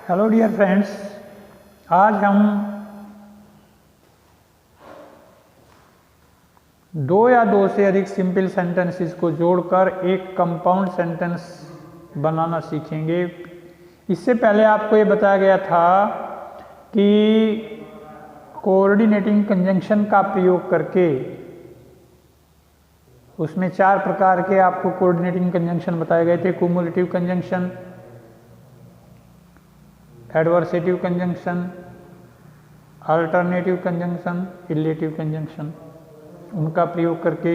Hello dear friends, आज हम दो या दो से अधिक सिंपल सेंटेंसेस को जोड़कर एक कंपाउंड सेंटेंस बनाना सीखेंगे। इससे पहले आपको ये बताया गया था कि कोऑर्डिनेटिंग कंजंक्शन का प्रयोग करके उसमें 4 प्रकार के आपको कोऑर्डिनेटिंग कंजंक्शन बताए गए थे। Cumulative conjunction, adversative conjunction, alternative conjunction, illative conjunction. उनका प्रयोग करके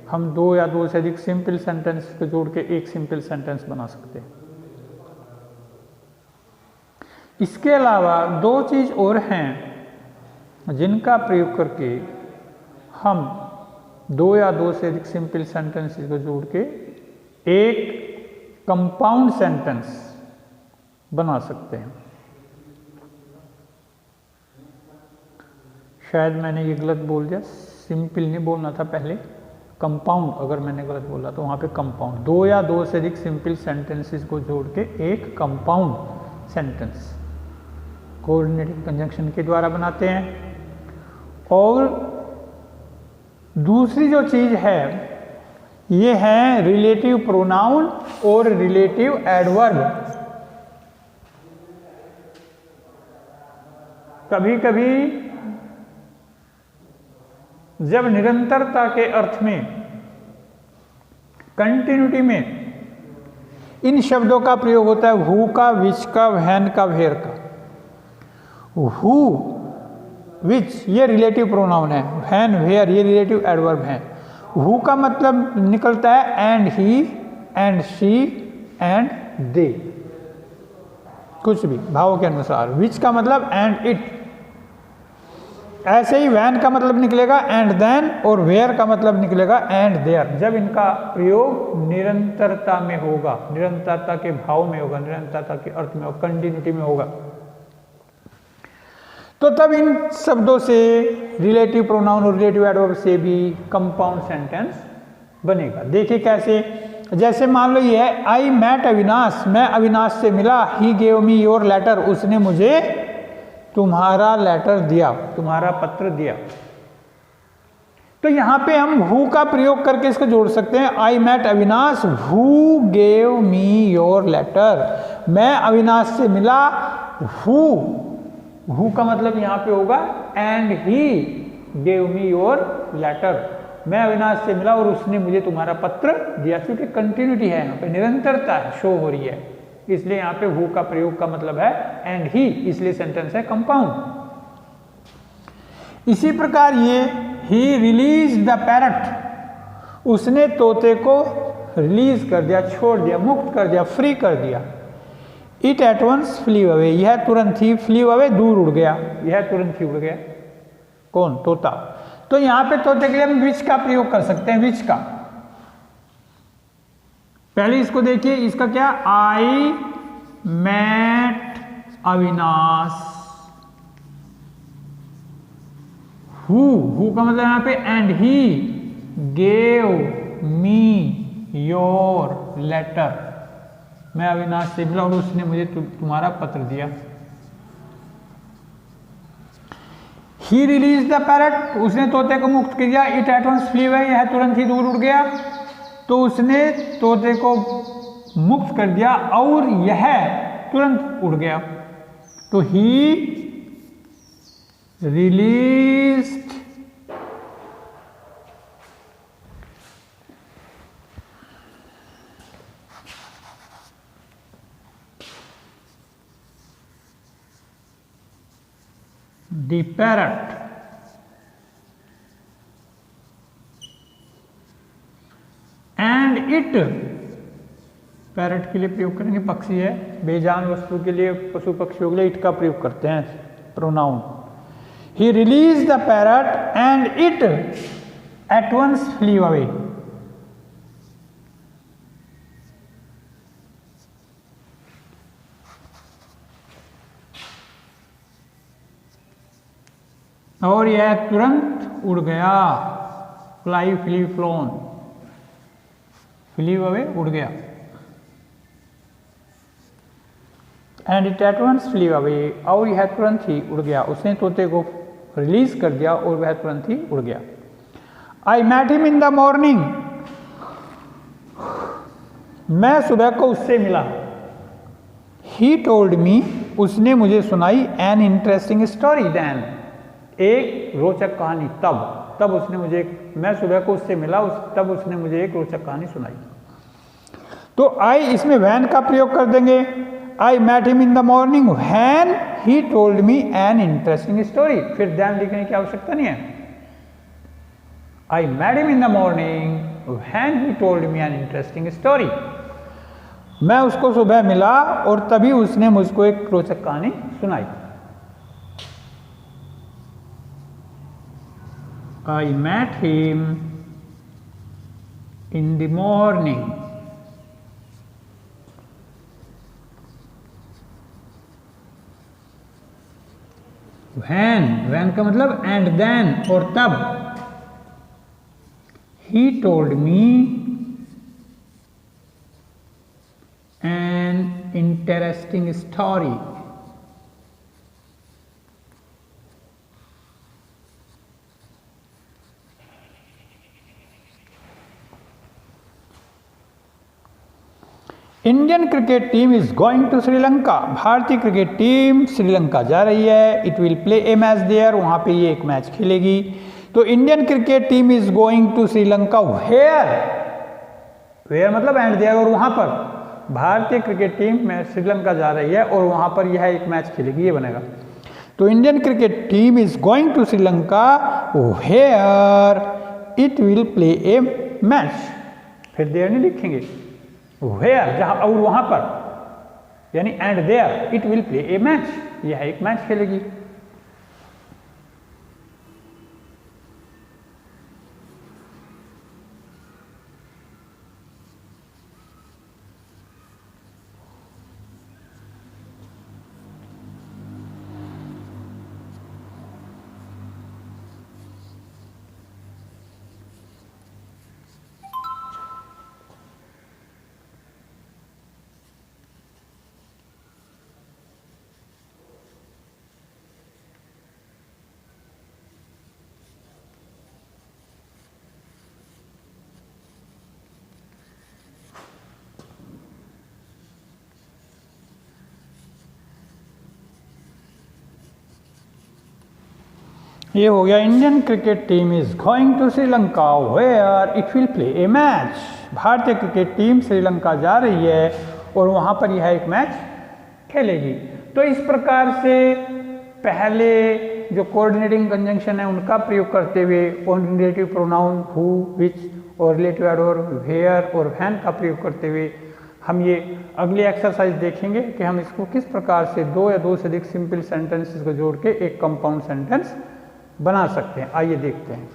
हम दो या दो से अधिक सिंपल सेंटेंस को जोड़ के एक सिंपल सेंटेंस बना सकते हैं। इसके अलावा दो चीज और हैं जिनका प्रयोग करके हम दो या दो से अधिक सिंपल सेंटेंसेस को जोड़ के एक कंपाउंड सेंटेंस बना सकते हैं। शायद मैंने ये गलत बोल दिया, सिंपल नहीं बोलना था पहले, कंपाउंड। अगर मैंने गलत बोला तो वहाँ पे कंपाउंड, दो या दो से अधिक सिंपल सेंटेंसेस को जोड़ के एक कंपाउंड सेंटेंस कोऑर्डिनेटिंग कंजंक्शन के द्वारा बनाते हैं। और दूसरी जो चीज है ये है रिलेटिव प्रोनाउन और रिलेटिव एडवर्ब। कभी कभी जब निरंतरता के अर्थ में, कंटिन्यूटी में इन शब्दों का प्रयोग होता है, हु का, विच का, व्हेन का, वेयर का। हु, विच ये रिलेटिव प्रोनाउन है, व्हेन, वेयर ये रिलेटिव एडवर्ब है। हु का मतलब निकलता है and he, and she, and they, कुछ भी भाव के अनुसार। विच का मतलब एंड इट। ऐसे ही वैन का मतलब निकलेगा एंड देन, और वेयर का मतलब निकलेगा एंड देयर। जब इनका प्रयोग निरंतरता में होगा, निरंतरता के भाव में होगा, निरंतरता के अर्थ में होगा, कंटिन्यूटी में होगा, तो तब इन शब्दों से, रिलेटिव प्रोनाउन और रिलेटिव एडवर्ब से भी कंपाउंड सेंटेंस बनेगा। देखिए कैसे, जैसे मान लो ये है, आई मैट अविनाश, मैं अविनाश से मिला। He gave me your letter, उसने मुझे तुम्हारा लेटर दिया, तुम्हारा पत्र दिया। तो यहां पे हम हु का प्रयोग करके इसको जोड़ सकते हैं। I met Avinash who gave me your letter, मैं अविनाश से मिला। हु का मतलब यहां पे होगा and he gave me your letter, मैं अविनाश से मिला और उसने मुझे तुम्हारा पत्र दिया। क्योंकि कंटिन्यूटी है, यहाँ पे निरंतरता है, शो हो रही है, इसलिए यहाँ पे हु का प्रयोग का मतलब है एंड ही, इसलिए सेंटेंस है कंपाउंड। इसी प्रकार ये ही रिलीज द पैरट, उसने तोते को रिलीज कर दिया, छोड़ दिया, मुक्त कर दिया, फ्री कर दिया। It at once flew away, यह तुरंत ही, फ्लीव अवे दूर उड़ गया, यह तुरंत ही उड़ गया। कौन? तोता। तो यहां पे तोते के लिए हम विच का प्रयोग कर सकते हैं, विच का। पहले इसको देखिए, इसका क्या, आई मैट अविनाश। हु का मतलब यहां पे and he gave me your letter, मैं अविनाश से मिला और उसने मुझे तुम्हारा पत्र दिया। ही रिलीज द पैरट, उसने तोते को मुक्त किया। It at once flew away, यह तुरंत ही दूर उड़ गया। तो उसने तोते को मुक्त कर दिया और यह तुरंत उड़ गया। तो ही released the parrot and it, parrot के लिए प्रयोग करेंगे, पक्षी है, बेजान वस्तु के लिए, पशु पक्षियों के लिए इट का प्रयोग करते हैं, pronoun. He release the parrot and it at once flew away. और यह तुरंत उड़ गया, fly, flee, flown, flew away, उड़ गया। And it at once flee away, और यह तुरंत ही उड़ गया। उसने तोते को रिलीज कर दिया और वह तुरंत ही उड़ गया। I met him in the morning, मैं सुबह को उससे मिला। ही टोल्ड मी, उसने मुझे सुनाई एन इंटरेस्टिंग स्टोरी देन, एक रोचक कहानी। तब उसने मुझे, मैं सुबह को उससे मिला तब उसने मुझे एक रोचक कहानी सुनाई। तो आई इसमें वैन का प्रयोग कर देंगे। I met him in the morning when he told me an interesting story, फिर देन लिखने की आवश्यकता नहीं है। I met him in the morning when he told me an interesting story, मैं उसको सुबह मिला और तभी उसने मुझको एक रोचक कहानी सुनाई। I met him in the morning when का मतलब and then और तब, he told me an interesting story, Indian cricket team is going to Sri Lanka, भारतीय क्रिकेट टीम श्रीलंका जा रही है। It will play a match there, वहाँ पे ये एक मैच खेलेगी। तो Indian cricket team is going to Sri Lanka where, where मतलब एंड देयर और वहाँ पर, भारतीय क्रिकेट टीम श्रीलंका जा रही है और वहाँ पर यह एक मैच खेलेगी, ये बनेगा। तो Indian cricket team is going to Sri Lanka where it will play a match, फिर देयर नहीं लिखेंगे, वेयर जहां और वहां पर, यानी and there it will play a match, यह एक मैच खेलेगी। ये हो गया Indian cricket team is going to Sri Lanka where it will play a match, भारतीय क्रिकेट टीम श्रीलंका जा रही है और वहाँ पर यह एक मैच खेलेगी। तो इस प्रकार से पहले जो कोऑर्डिनेटिंग कंजंक्शन है उनका प्रयोग करते हुए रिलेटिव प्रोनाउन हु, विच और रिलेटिव एडवर्ब वेयर और व्हेन का प्रयोग करते हुए हम ये अगली एक्सरसाइज देखेंगे कि हम इसको किस प्रकार से दो या दो से अधिक सिंपल सेंटेंसेस को जोड़ के एक कंपाउंड सेंटेंस बना सकते हैं। आइए देखते हैं।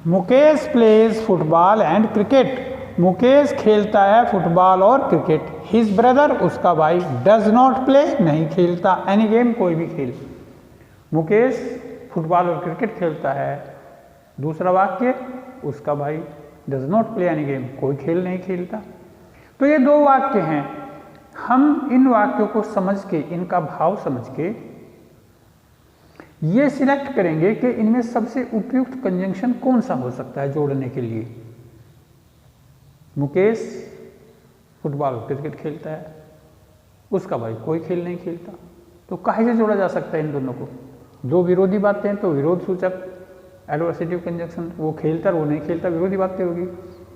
Mukesh plays football and cricket. Mukesh खेलता है फुटबॉल और क्रिकेट। हिज ब्रदर उसका भाई डज नॉट प्ले नहीं खेलता एनी गेम कोई भी खेल। मुकेश फुटबॉल और क्रिकेट खेलता है। दूसरा वाक्य उसका भाई does not play any game कोई खेल नहीं खेलता। तो ये दो वाक्य हैं। हम इन वाक्यों को समझ के, इनका भाव समझ के ये सिलेक्ट करेंगे कि इनमें सबसे उपयुक्त कंजंक्शन कौन सा हो सकता है जोड़ने के लिए। मुकेश फुटबॉल और क्रिकेट खेलता है, उसका भाई कोई खेल नहीं खेलता, तो काहे से जोड़ा जा सकता है इन दोनों को। दो विरोधी बातें हैं तो विरोध सूचक एडवर्सेटिव कंजंक्शन, वो खेलता वो नहीं खेलता विरोधी बातें होगी,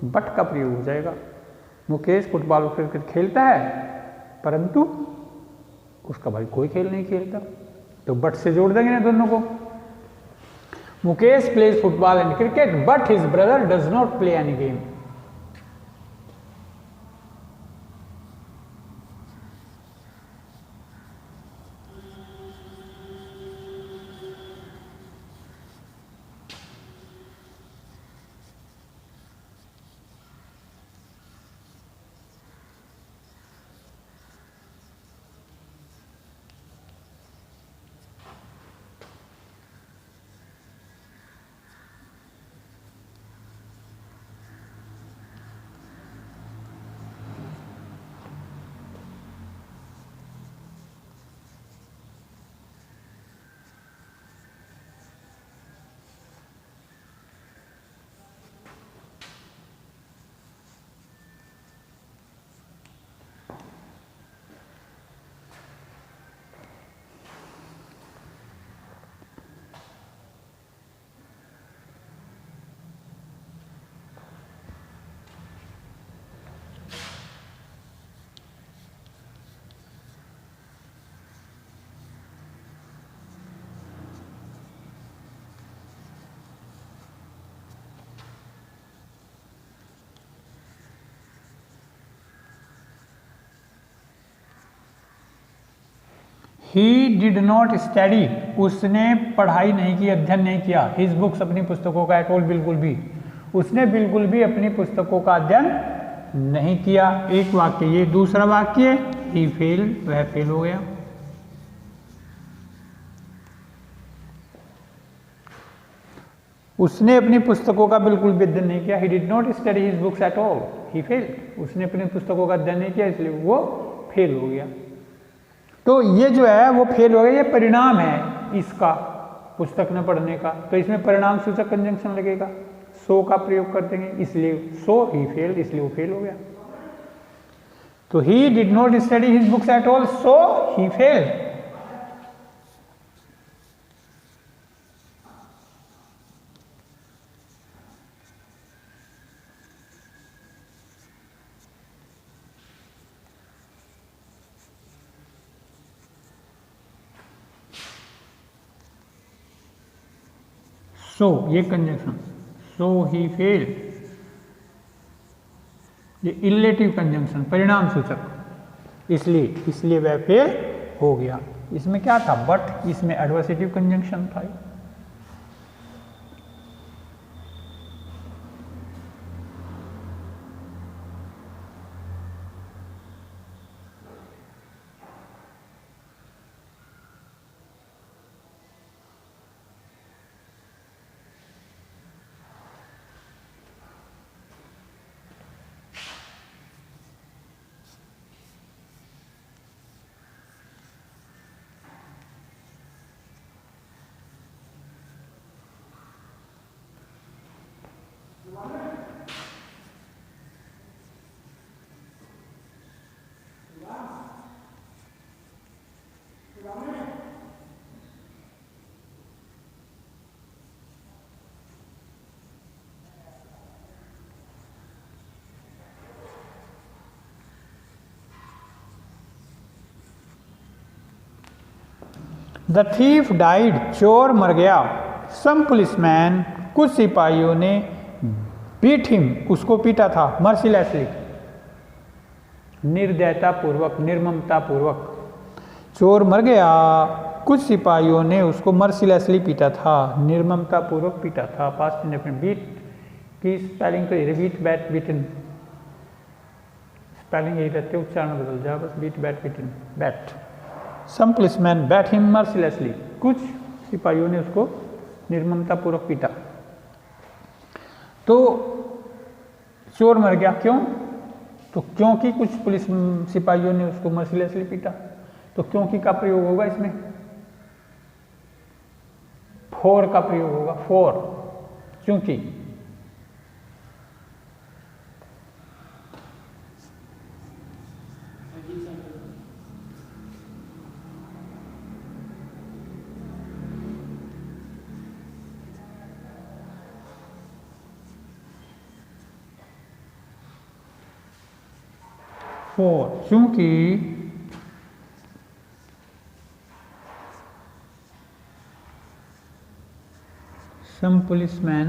बट का प्रयोग हो जाएगा। मुकेश फुटबॉल और क्रिकेट खेलता है परंतु उसका भाई कोई खेल नहीं खेलता, तो बट से जोड़ देंगे ना दोनों को। Mukesh plays football and cricket but his brother does not play any game. He did not study, उसने पढ़ाई नहीं की, अध्ययन नहीं किया। हिज बुक्स, अपनी पुस्तकों का, एट ऑल, बिल्कुल भी, उसने बिल्कुल भी अपनी पुस्तकों का अध्ययन नहीं किया। एक वाक्य ये। दूसरा वाक्य ही फेल, वह फेल हो गया। उसने अपनी पुस्तकों का बिल्कुल भी अध्ययन नहीं किया। ही did not study his books at all, he fail, उसने अपनी पुस्तकों का अध्ययन नहीं किया इसलिए वो फेल हो गया। तो ये जो है वो फेल हो गया, ये परिणाम है इसका, पुस्तक न पढ़ने का। तो इसमें परिणाम सूचक कंजंक्शन लगेगा, सो का प्रयोग कर देंगे, इसलिए सो ही फेल, इसलिए वो फेल हो गया। तो he did not study his books at all so he fail. So ये कंजंक्शन, सो ही फेल, ये इलेटिव कंजंक्शन, परिणाम सूचक, इसलिए वह फेल हो गया। इसमें क्या था बट, इसमें एडवर्सेटिव कंजंक्शन था। द थीफ डाइड, चोर मर गया। सम पुलिसमैन, कुछ सिपाहियों ने बीट हिम, उसको पीटा था, मर्सीलेसली, निर्दयता पूर्वक, निर्ममता पूर्वक। चोर मर गया, कुछ सिपाहियों ने उसको मर्सीलेसली पीटा था, निर्ममता पूर्वक पीटा था। पास्ट इंडेफिनिट, बीट की स्पेलिंग तो बीट बैट बिटन, स्पेलिंग यही रहते, उच्चारण बदल जाए बस, बीट बैट बिटन, बैट। सम पुलिसमैन बैट हिम मर्सिलेसली, कुछ सिपाहियों ने उसको निर्ममतापूर्वक पीटा। तो चोर मर गया, क्यों? तो क्योंकि कुछ पुलिस सिपाहियों ने उसको मर्सिलेसली पीटा। तो क्योंकि का प्रयोग होगा इसमें, फॉर का प्रयोग होगा, फॉर, क्योंकि। फॉर, क्योंकि some policemen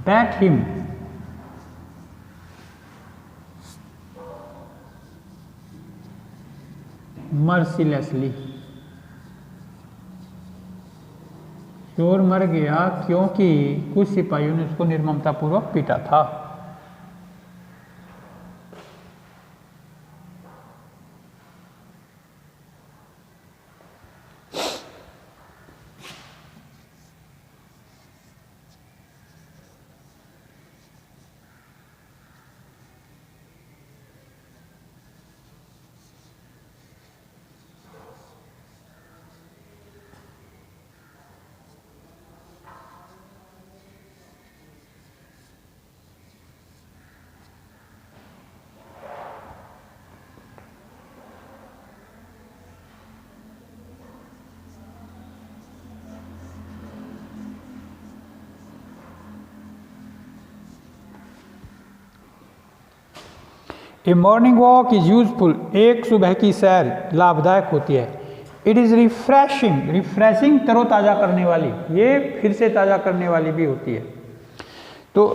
bat him mercilessly। चोर मर गया क्योंकि कुछ सिपाहियों ने उसको निर्ममतापूर्वक पीटा था। ए मॉर्निंग वॉक इज यूजफुल, एक सुबह की सैर लाभदायक होती है। इट इज़ रिफ्रेशिंग, रिफ्रेशिंग तरोताज़ा करने वाली, ये फिर से ताज़ा करने वाली भी होती है। तो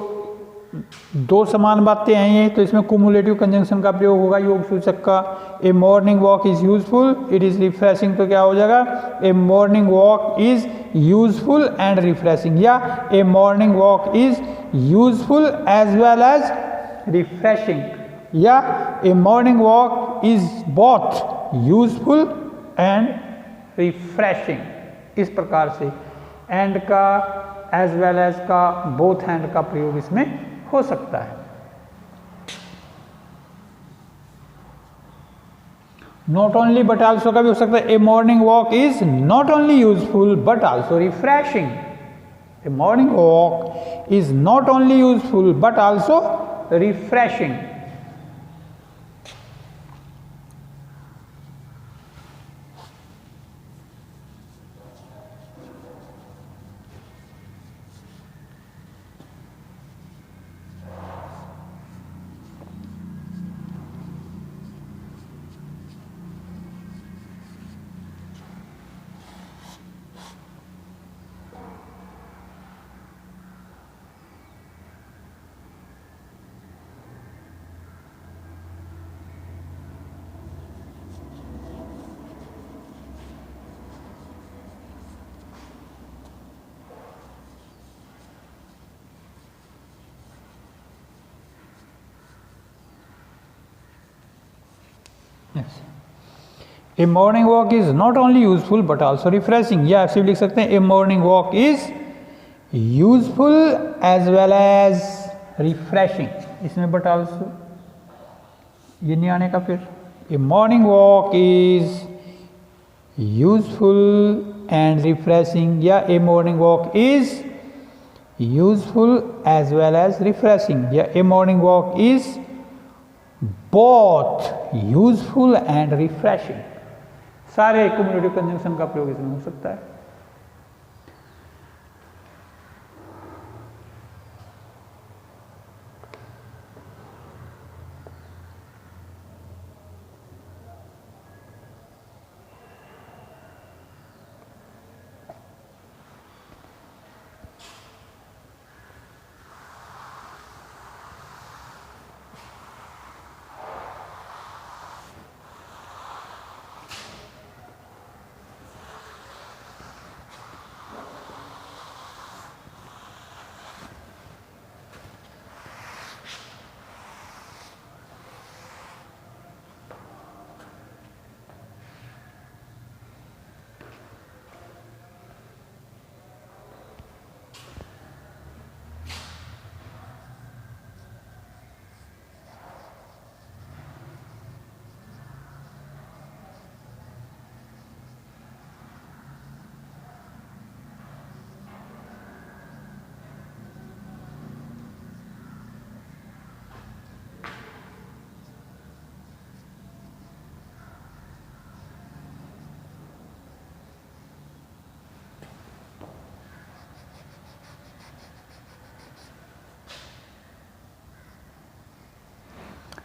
दो समान बातें हैं ये, तो इसमें कुमुलेटिव कंजंक्शन का प्रयोग होगा योग सूचक का। A morning walk is useful, it is refreshing, तो क्या हो जाएगा? A morning walk is useful and refreshing, या a morning walk is useful as well as refreshing, या a morning walk is both useful and refreshing. इस प्रकार से and का, एज वेल एज का, बोथ हैंड का प्रयोग इसमें हो सकता है। नॉट ओनली बट आल्सो का भी हो सकता है। A morning walk is not only useful but also refreshing. A morning walk is not only useful but also refreshing. A morning walk is not only useful but also refreshing, या ऐसे भी लिख सकते हैं a morning walk is useful as well as refreshing. इसमें but also ये नहीं आने का फिर। A morning walk is useful and refreshing, या a morning walk is useful as well as refreshing, या a morning walk is both useful and refreshing। सारे cumulative conjunction का प्रयोग इसमें हो सकता है।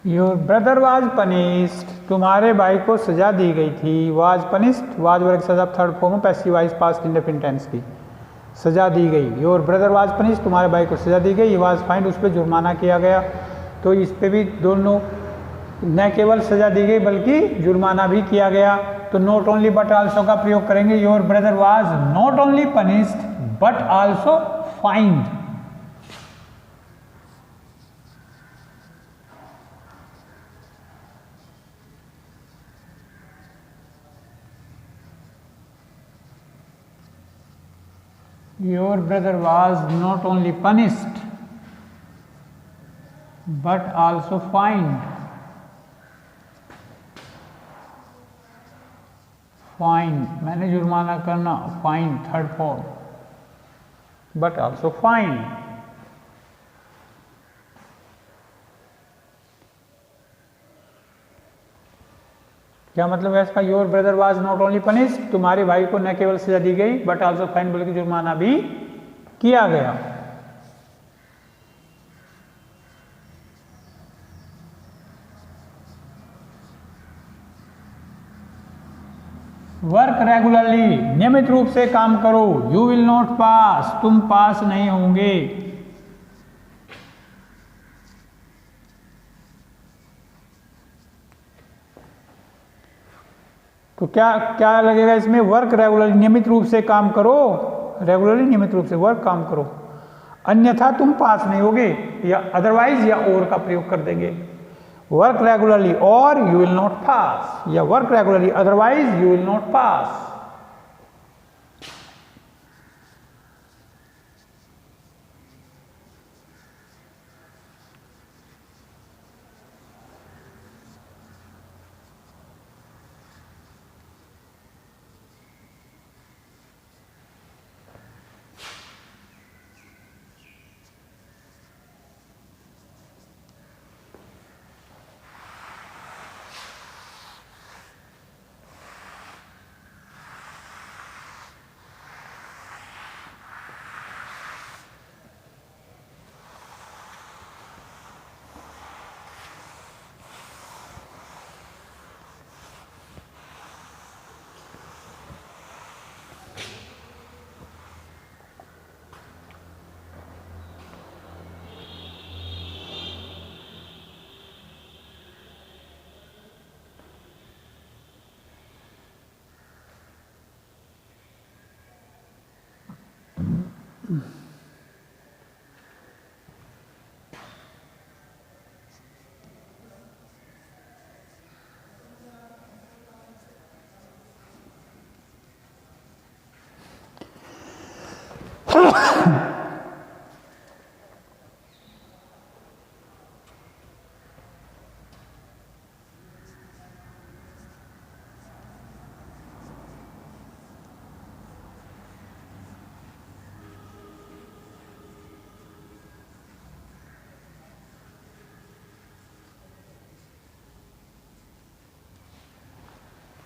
योर ब्रदर वाज पनिश्ड, तुम्हारे भाई को सजा दी गई थी। वाज पनिश्ड, वाज वर्ग सजा third form passive voice past indefinite tense की, सजा दी गई। योर ब्रदर वाज पनिश्ड, तुम्हारे भाई को सजा दी गई। वाज फाइंड, उस पर जुर्माना किया गया। तो इस पे भी दोनों, न केवल सजा दी गई बल्कि जुर्माना भी किया गया। तो नॉट ओनली बट आल्सो का प्रयोग करेंगे। Your brother was not only punished but also find. Your brother was not only punished but also fined. Fine मैंने जुर्माना करना, fine third form, but also fine. क्या मतलब है इसका? Your brother was not only punished, तुम्हारे भाई को न केवल सजा दी गई बट आल्सो फाइन बल्कि जुर्माना भी किया गया। वर्क रेगुलरली, नियमित रूप से काम करो। यू विल नॉट पास, तुम पास नहीं होंगे। तो क्या क्या लगेगा इसमें? वर्क रेगुलरली, नियमित रूप से काम करो। रेगुलरली नियमित रूप से वर्क काम करो, अन्यथा तुम पास नहीं होगे। या अदरवाइज या और का प्रयोग कर देंगे। वर्क रेगुलरली और यू विल नॉट पास, या work regularly otherwise you will not pass.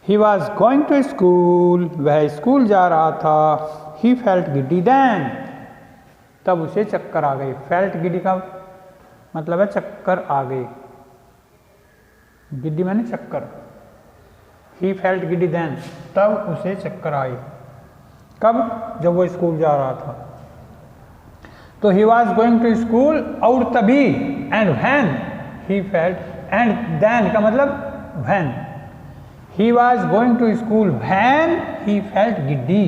He was going to school, वह स्कूल जा रहा था। He felt giddy then, तब उसे चक्कर आ गए। फेल्ट गिडी का मतलब है चक्कर आ गए। गिड्डी मैंने चक्कर। ही फेल्ट गिडी देन, तब उसे चक्कर आए। कब? जब वो स्कूल जा रहा था। तो he was going to school, और तभी, and when he felt, and then का मतलब when. He was going to school when he felt giddy.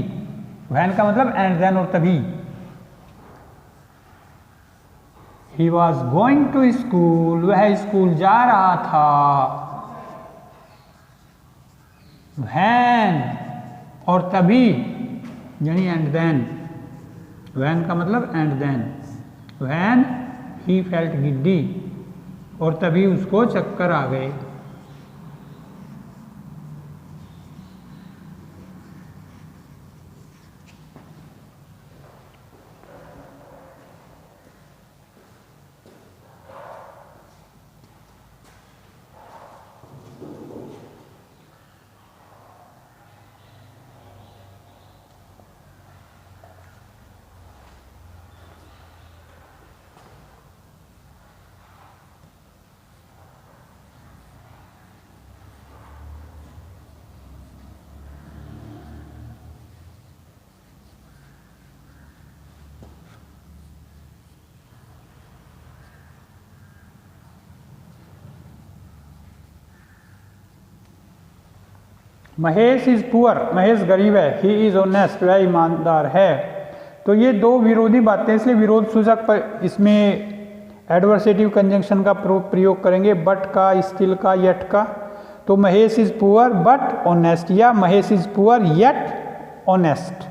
When का मतलब एंड देन और तभी। He was going to school, वह स्कूल जा रहा था। When और तभी, यानी एंड देन। When का मतलब and then. When he felt giddy, और तभी उसको चक्कर आ गए। महेश इज पुअर, महेश गरीब है। ही इज ऑनेस्ट, वह ईमानदार है। तो ये दो विरोधी बातें, इसलिए विरोध सूचक पर इसमें एडवर्सेटिव कंजंक्शन का प्रयोग करेंगे, बट का, स्टिल का, येट का। तो Mahesh is poor but honest, या Mahesh is poor yet honest.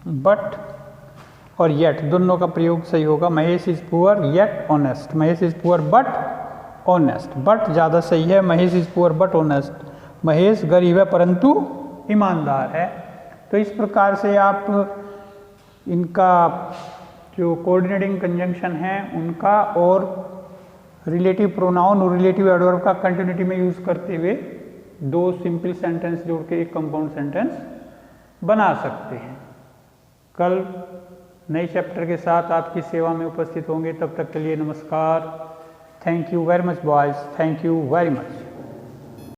But और येट दोनों का प्रयोग सही होगा। Mahesh is poor yet honest, Mahesh is poor but honest. But ज़्यादा सही है, Mahesh is poor but honest. Mahesh गरीब है परंतु ईमानदार है। तो इस प्रकार से आप इनका जो कोऑर्डिनेटिंग कंजंक्शन है उनका और रिलेटिव प्रोनाउन और रिलेटिव एडवर्ब का कंटिन्यूटी में यूज़ करते हुए दो सिंपल सेंटेंस जोड़ के एक कंपाउंड सेंटेंस बना सकते हैं। कल नए चैप्टर के साथ आपकी सेवा में उपस्थित होंगे। तब तक के लिए नमस्कार। Thank you very much boys, thank you very much.